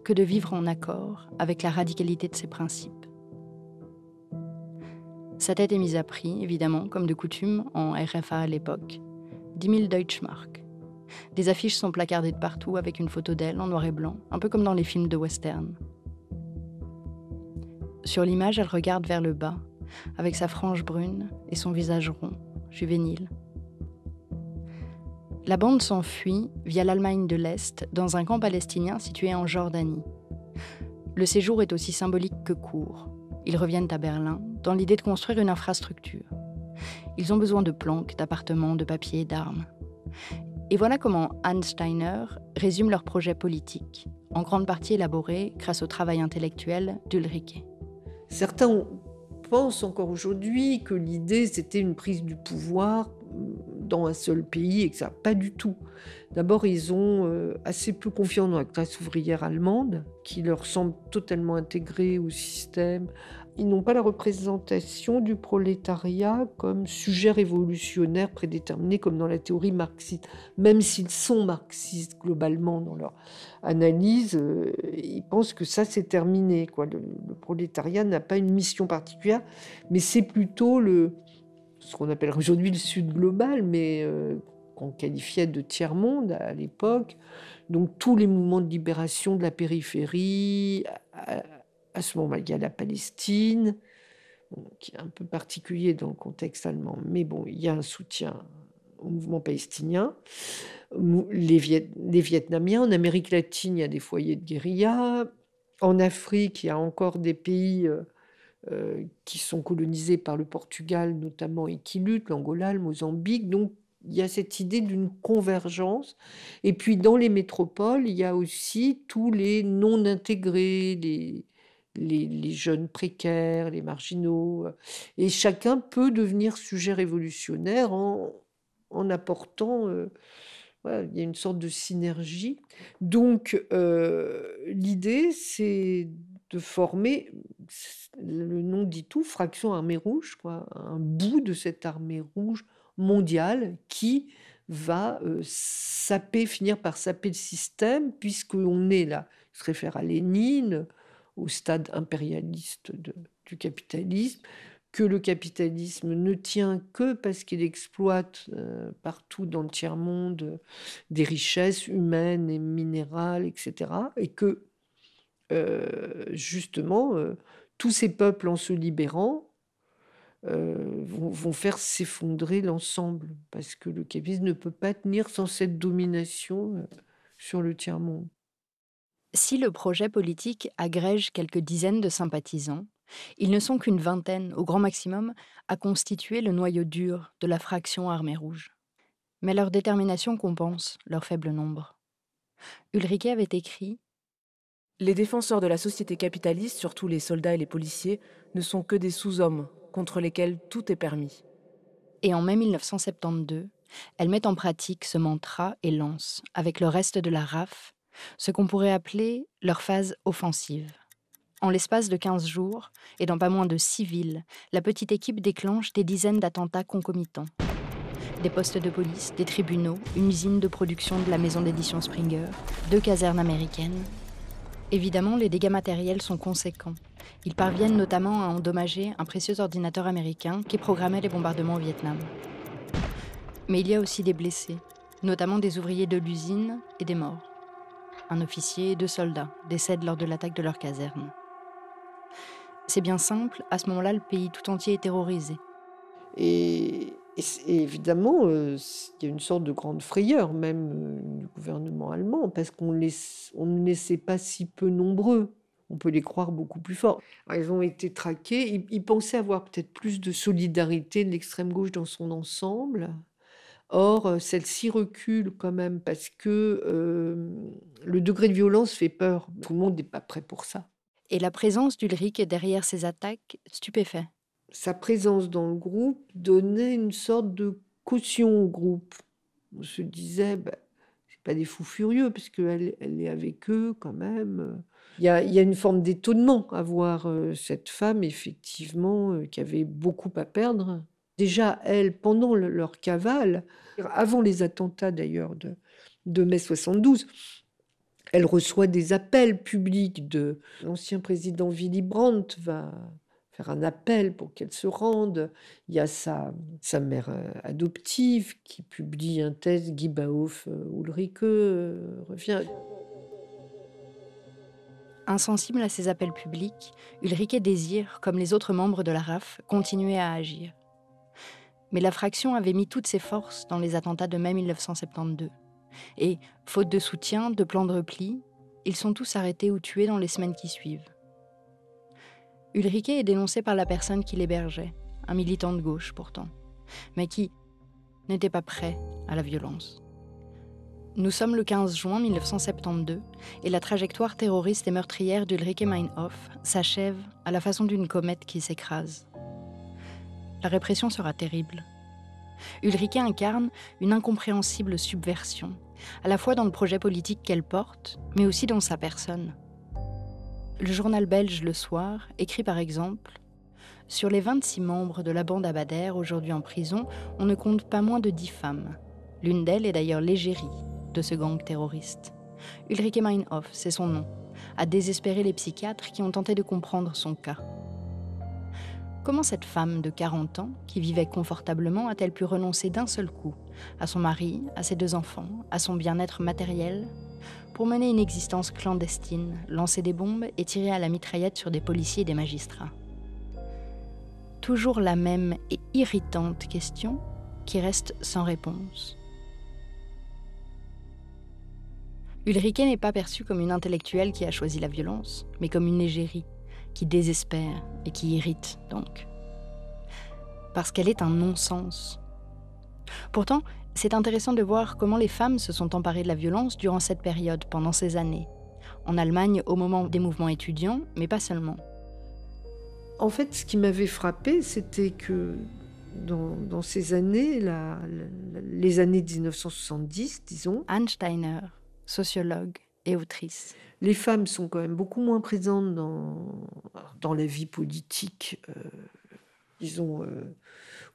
que de vivre en accord avec la radicalité de ses principes. Sa tête est mise à prix, évidemment, comme de coutume, en RFA à l'époque. 10 000 Deutschmark. Des affiches sont placardées de partout avec une photo d'elle en noir et blanc, un peu comme dans les films de western. Sur l'image, elle regarde vers le bas, avec sa frange brune et son visage rond, juvénile. La bande s'enfuit via l'Allemagne de l'Est dans un camp palestinien situé en Jordanie. Le séjour est aussi symbolique que court. Ils reviennent à Berlin dans l'idée de construire une infrastructure. Ils ont besoin de planques, d'appartements, de papiers, d'armes. Et voilà comment Anne Steiner résume leur projet politique, en grande partie élaboré grâce au travail intellectuel d'Ulrike. Certains pensent encore aujourd'hui que l'idée, c'était une prise du pouvoir dans un seul pays, et que ça, pas du tout. D'abord, ils ont assez peu confiance dans la classe ouvrière allemande, qui leur semble totalement intégrée au système. Ils n'ont pas la représentation du prolétariat comme sujet révolutionnaire prédéterminé, comme dans la théorie marxiste. Même s'ils sont marxistes globalement dans leur analyse, ils pensent que ça, c'est terminé, quoi. Le prolétariat n'a pas une mission particulière, mais c'est plutôt ce qu'on appelle aujourd'hui le Sud global, mais qu'on qualifiait de tiers-monde à l'époque. Donc tous les mouvements de libération de la périphérie, à ce moment, il y a la Palestine, qui est un peu particulier dans le contexte allemand, mais bon, il y a un soutien au mouvement palestinien. Les Vietnamiens, en Amérique latine, il y a des foyers de guérilla. En Afrique, il y a encore des pays qui sont colonisés par le Portugal notamment et qui luttent, l'Angola, le Mozambique. Donc, il y a cette idée d'une convergence. Et puis, dans les métropoles, il y a aussi tous les non-intégrés, les jeunes précaires, les marginaux. Et chacun peut devenir sujet révolutionnaire en apportant... voilà, il y a une sorte de synergie. Donc, l'idée, c'est de former, le nom dit tout, fraction armée rouge, quoi, un bout de cette armée rouge mondiale qui va finir par saper le système, puisqu'on est là, il se réfère à Lénine, au stade impérialiste du capitalisme, que le capitalisme ne tient que parce qu'il exploite partout dans le tiers-monde des richesses humaines et minérales, etc. Et que, justement, tous ces peuples, en se libérant, vont faire s'effondrer l'ensemble, parce que le capitalisme ne peut pas tenir sans cette domination sur le tiers-monde. Si le projet politique agrège quelques dizaines de sympathisants, ils ne sont qu'une vingtaine, au grand maximum, à constituer le noyau dur de la fraction armée rouge. Mais leur détermination compense leur faible nombre. Ulrike avait écrit « Les défenseurs de la société capitaliste, surtout les soldats et les policiers, ne sont que des sous-hommes contre lesquels tout est permis. » Et en mai 1972, elle met en pratique ce mantra et lance, avec le reste de la RAF, ce qu'on pourrait appeler leur phase offensive. En l'espace de 15 jours, et dans pas moins de 6 villes, la petite équipe déclenche des dizaines d'attentats concomitants. Des postes de police, des tribunaux, une usine de production de la maison d'édition Springer, 2 casernes américaines. Évidemment, les dégâts matériels sont conséquents. Ils parviennent notamment à endommager un précieux ordinateur américain qui programmait les bombardements au Vietnam. Mais il y a aussi des blessés, notamment des ouvriers de l'usine et des morts. Un officier et 2 soldats décèdent lors de l'attaque de leur caserne. C'est bien simple, à ce moment-là, le pays tout entier est terrorisé. Et évidemment, il y a une sorte de grande frayeur, même du gouvernement allemand, parce qu'on ne les sait pas si peu nombreux. On peut les croire beaucoup plus forts. Alors, ils ont été traqués. Ils pensaient avoir peut-être plus de solidarité de l'extrême gauche dans son ensemble. Or, celle-ci recule quand même, parce que le degré de violence fait peur. Tout le monde n'est pas prêt pour ça. Et la présence d'Ulrike derrière ces attaques stupéfait. Sa présence dans le groupe donnait une sorte de caution au groupe. On se disait, c'est pas des fous furieux, parce qu'elle est avec eux quand même. Il y a une forme d'étonnement à voir cette femme, effectivement, qui avait beaucoup à perdre. Déjà, elle, pendant leur cavale, avant les attentats d'ailleurs de mai 72, elle reçoit des appels publics de l'ancien président Willy Brandt, va faire un appel pour qu'elle se rende. Il y a sa mère adoptive qui publie un texte, Guy Bahof, Ulrike revient. Insensible à ces appels publics, Ulrike désire, comme les autres membres de la RAF, continuer à agir. Mais la fraction avait mis toutes ses forces dans les attentats de mai 1972. Et, faute de soutien, de plan de repli, ils sont tous arrêtés ou tués dans les semaines qui suivent. Ulrike est dénoncée par la personne qui l'hébergeait, un militant de gauche pourtant. mais qui n'était pas prêt à la violence. Nous sommes le 15 juin 1972 et la trajectoire terroriste et meurtrière d'Ulrike Meinhof s'achève à la façon d'une comète qui s'écrase. La répression sera terrible. Ulrike incarne une incompréhensible subversion, à la fois dans le projet politique qu'elle porte, mais aussi dans sa personne. Le journal belge Le Soir écrit par exemple « Sur les 26 membres de la bande Abadère aujourd'hui en prison, on ne compte pas moins de 10 femmes. L'une d'elles est d'ailleurs l'égérie de ce gang terroriste. Ulrike Meinhof, c'est son nom, a désespéré les psychiatres qui ont tenté de comprendre son cas. Comment cette femme de 40 ans, qui vivait confortablement, a-t-elle pu renoncer d'un seul coup à son mari, à ses 2 enfants, à son bien-être matériel, pour mener une existence clandestine, lancer des bombes et tirer à la mitraillette sur des policiers et des magistrats? Toujours la même et irritante question qui reste sans réponse. Ulrike n'est pas perçue comme une intellectuelle qui a choisi la violence, mais comme une égérie qui désespère et qui irrite donc. Parce qu'elle est un non-sens. Pourtant, c'est intéressant de voir comment les femmes se sont emparées de la violence durant cette période, pendant ces années. En Allemagne, au moment des mouvements étudiants, mais pas seulement. En fait, ce qui m'avait frappé, c'était que dans ces années, les années 1970, disons... Anne Steiner, sociologue et autrice. Les femmes sont quand même beaucoup moins présentes dans la vie politique, disons,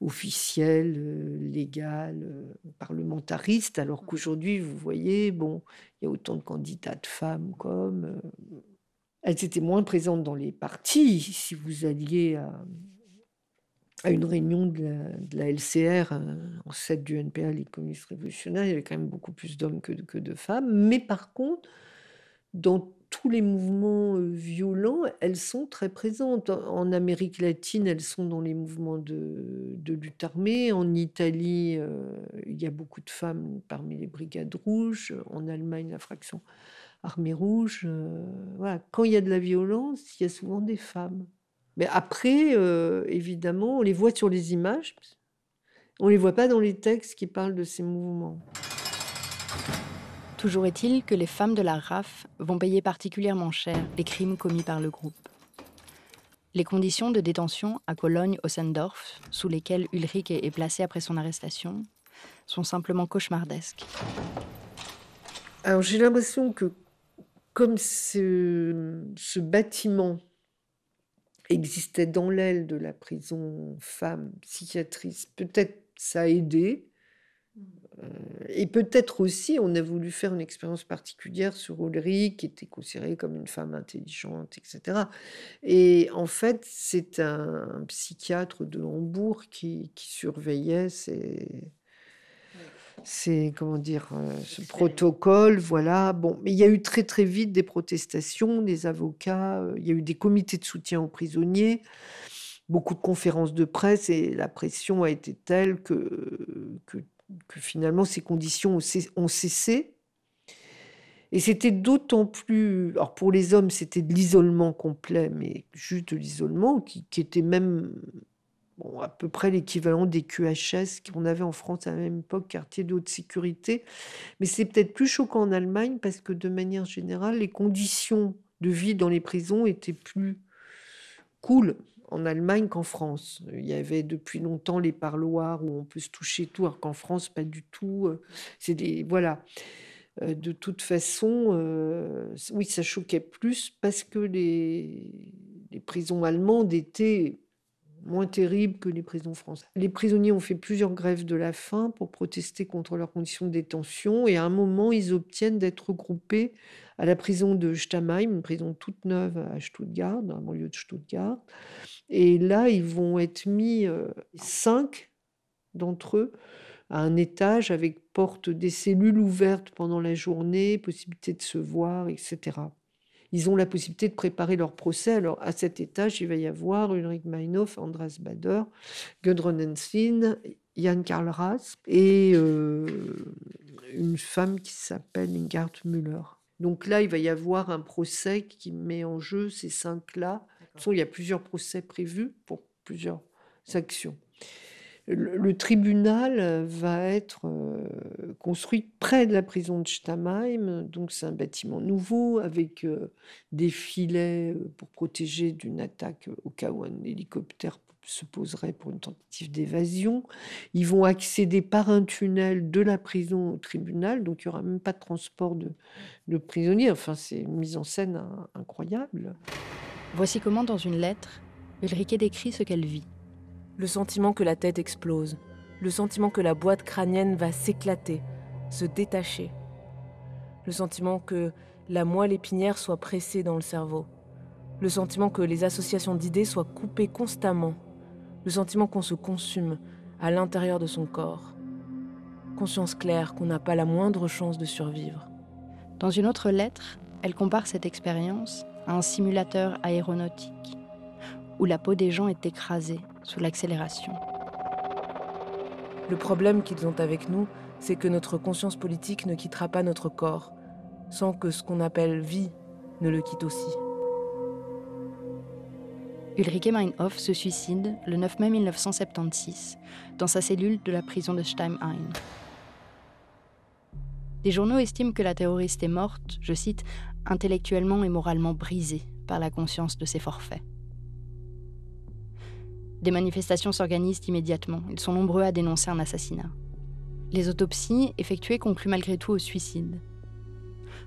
officielle, légale, parlementariste, alors qu'aujourd'hui, vous voyez, bon, il y a autant de candidates femmes comme... elles étaient moins présentes dans les partis. Si vous alliez à une réunion de la LCR, ancêtre du NPA, les communistes révolutionnaires, il y avait quand même beaucoup plus d'hommes que de femmes. Mais par contre, dans tous les mouvements violents, elles sont très présentes. En Amérique latine, elles sont dans les mouvements de lutte armée. En Italie, il y a beaucoup de femmes parmi les brigades rouges. En Allemagne, la fraction armée rouge. Voilà. Quand il y a de la violence, il y a souvent des femmes. Mais après, évidemment, on les voit sur les images. On ne les voit pas dans les textes qui parlent de ces mouvements. Toujours est-il que les femmes de la RAF vont payer particulièrement cher les crimes commis par le groupe. Les conditions de détention à Cologne-Ossendorf, sous lesquelles Ulrike est placée après son arrestation, sont simplement cauchemardesques. Alors j'ai l'impression que comme ce bâtiment existait dans l'aile de la prison femme psychiatrice, peut-être ça a aidé. Et peut-être aussi, on a voulu faire une expérience particulière sur Ulrike, qui était considérée comme une femme intelligente, etc. Et en fait, c'est un psychiatre de Hambourg qui surveillait comment dire, ce protocole, voilà. Bon, mais il y a eu très très vite des protestations, des avocats, il y a eu des comités de soutien aux prisonniers, beaucoup de conférences de presse, et la pression a été telle que finalement ces conditions ont cessé. Et c'était d'autant plus... Alors pour les hommes, c'était de l'isolement complet, mais juste de l'isolement, qui était même à peu près l'équivalent des QHS qu'on avait en France à la même époque, quartier de haute sécurité. Mais c'est peut-être plus choquant en Allemagne, parce que de manière générale, les conditions de vie dans les prisons étaient plus cool en Allemagne qu'en France. Il y avait depuis longtemps les parloirs où on peut se toucher tout, alors qu'en France, pas du tout. Voilà. De toute façon, oui, ça choquait plus parce que les prisons allemandes étaient moins terribles que les prisons françaises. Les prisonniers ont fait plusieurs grèves de la faim pour protester contre leurs conditions de détention, et à un moment, ils obtiennent d'être regroupés à la prison de Stammheim, une prison toute neuve à Stuttgart, dans la banlieue de Stuttgart. Et là, ils vont être mis 5 d'entre eux à un étage avec porte des cellules ouvertes pendant la journée, possibilité de se voir, etc. Ils ont la possibilité de préparer leur procès. Alors, à cet étage, il va y avoir Ulrike Meinhof, Andreas Bader, Gudrun Ensslin, Jan Karl Ras et une femme qui s'appelle Ingard Müller. Donc là, il va y avoir un procès qui met en jeu ces 5-là. De toute façon, il y a plusieurs procès prévus pour plusieurs actions. Le tribunal va être construit près de la prison de Stammheim, donc c'est un bâtiment nouveau avec des filets pour protéger d'une attaque au cas où un hélicoptère se poserait pour une tentative d'évasion. Ils vont accéder par un tunnel de la prison au tribunal, donc il n'y aura même pas de transport de prisonniers. Enfin, c'est une mise en scène incroyable. Voici comment, dans une lettre, Ulrike décrit ce qu'elle vit. Le sentiment que la tête explose, le sentiment que la boîte crânienne va s'éclater, se détacher, le sentiment que la moelle épinière soit pressée dans le cerveau, le sentiment que les associations d'idées soient coupées constamment, le sentiment qu'on se consume à l'intérieur de son corps, conscience claire qu'on n'a pas la moindre chance de survivre. Dans une autre lettre, elle compare cette expérience à un simulateur aéronautique, où la peau des gens est écrasée sous l'accélération. Le problème qu'ils ont avec nous, c'est que notre conscience politique ne quittera pas notre corps, sans que ce qu'on appelle vie ne le quitte aussi. Ulrike Meinhof se suicide le 9 mai 1976 dans sa cellule de la prison de Stammheim. Des journaux estiment que la terroriste est morte, je cite, « intellectuellement et moralement brisée par la conscience de ses forfaits ». Des manifestations s'organisent immédiatement. Ils sont nombreux à dénoncer un assassinat. Les autopsies effectuées concluent malgré tout au suicide.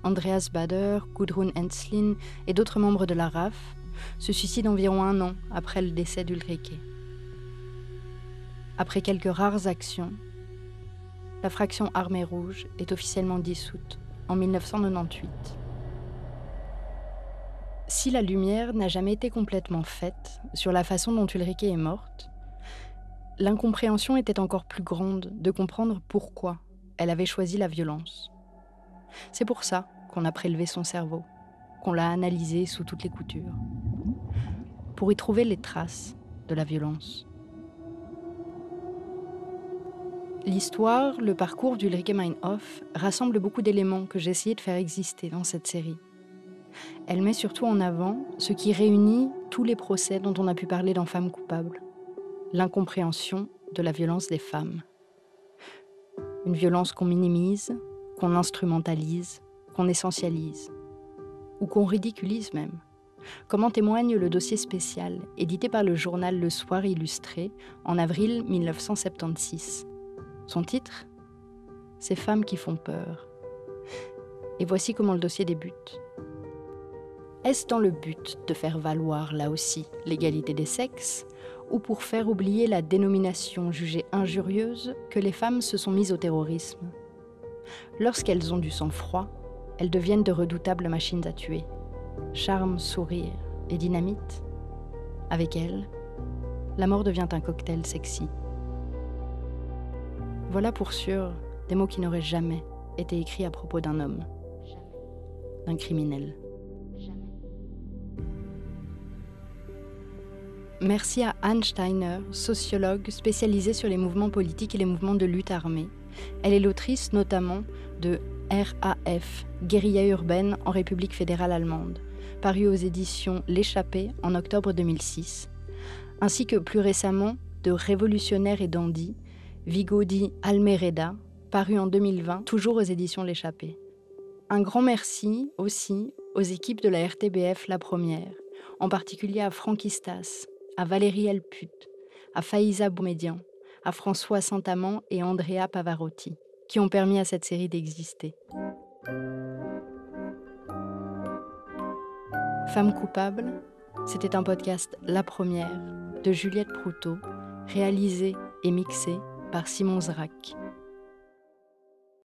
Andreas Bader, Gudrun Enslin et d'autres membres de la RAF se suicident environ 1 an après le décès d'Ulrike. Après quelques rares actions, la fraction Armée Rouge est officiellement dissoute en 1998. Si la lumière n'a jamais été complètement faite sur la façon dont Ulrike est morte, l'incompréhension était encore plus grande de comprendre pourquoi elle avait choisi la violence. C'est pour ça qu'on a prélevé son cerveau, qu'on l'a analysé sous toutes les coutures, pour y trouver les traces de la violence. L'histoire, le parcours d'Ulrike Meinhof rassemble beaucoup d'éléments que j'ai essayé de faire exister dans cette série. Elle met surtout en avant ce qui réunit tous les procès dont on a pu parler dans Femmes coupables. L'incompréhension de la violence des femmes. Une violence qu'on minimise, qu'on instrumentalise, qu'on essentialise, ou qu'on ridiculise même. Comme en témoigne le dossier spécial, édité par le journal Le Soir Illustré en avril 1976. Son titre ? Ces femmes qui font peur. Et voici comment le dossier débute. Est-ce dans le but de faire valoir, là aussi, l'égalité des sexes, ou pour faire oublier la dénomination jugée injurieuse que les femmes se sont mises au terrorisme ? Lorsqu'elles ont du sang-froid, elles deviennent de redoutables machines à tuer. Charme, sourire et dynamite. Avec elles, la mort devient un cocktail sexy. Voilà pour sûr des mots qui n'auraient jamais été écrits à propos d'un homme, d'un criminel. Merci à Anne Steiner, sociologue spécialisée sur les mouvements politiques et les mouvements de lutte armée. Elle est l'autrice notamment de RAF, Guérilla urbaine en République fédérale allemande, paru aux éditions L'Échappée en octobre 2006, ainsi que plus récemment de Révolutionnaire et dandy, Vigo di Almereda, paru en 2020, toujours aux éditions L'Échappée. Un grand merci aussi aux équipes de la RTBF La Première, en particulier à Franck Istas, à Valérie Elput, à Faïza Boumedian, à François Saint-Amand et Andrea Pavarotti, qui ont permis à cette série d'exister. Femmes coupables, c'était un podcast La Première de Juliette Proutot, réalisé et mixé par Simon Zrac.